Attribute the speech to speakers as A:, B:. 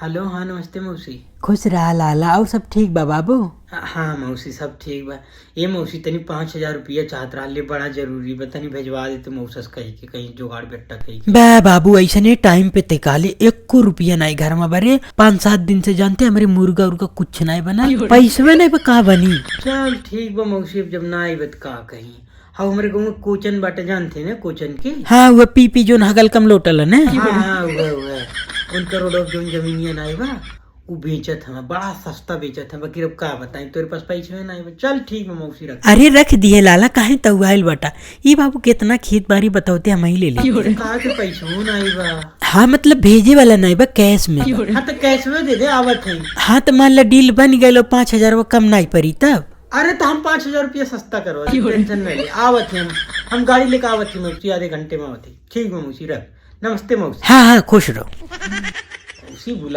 A: Hello, हाँ नमस्ते मौसी।
B: खुश रहा लाला। और सब ठीक बा बाबू?
A: हाँ मौसी सब ठीक बा। ये मौसी तनी 5,000 रुपया चाहत रहा ले, बड़ा जरूरी बा, तनी भेजवा देते मौसस कही के, कहीं जुगाड़ बेट्टा कही के।
B: बे बाबू ऐसे टाइम पे तेकाले 1 रुपया नहीं घर में बरे। 5-7 दिन से जानते हमारे मुर्गा उर्गा कुछ नहीं बना, पैसे नहीं बा कहाँ बनी।
A: चल ठीक बा मौसी, अब जब ना आई बत का कहीं। हाँ हमारे गाँव में कोचन बाटे जानते ना, कोचन के।
B: हाँ वो पीपी जो हगल कम लोटल है
A: हाँ हाँ हुआ उन करोड़ों जो जमीनिया नहीं बा वो बेचत है, बड़ा सस्ता बेचत है। बाकी अब का बताई, तेरे पास पैसे नहीं बा। चल ठीक है मौसी रख।
B: अरे रख दिए लाला, काहे तउहाइल बटा। ये बाबू कितना खेत बाड़ी बताओते हम ही ले ली।
A: कहा के पैसे नहीं बा।
B: हाँ मतलब भेजे वाला नहीं बा, कैश में।
A: हाँ तो कैश में दे दे आवत है।
B: हाँ तो मान ला डील बन गए, 5,000 वो कम नहीं पड़ी तब।
A: अरे तो हम 5,000 रुपया सस्ता करो, टेंशन नहीं ले। आवत है हम गाड़ी लेकर आवत है मौसी, आधे घंटे में आवत है। ठीक है मौसी रख। नमस्ते मौसी।
B: हाँ हाँ खुश रहो।
A: मौसी बुला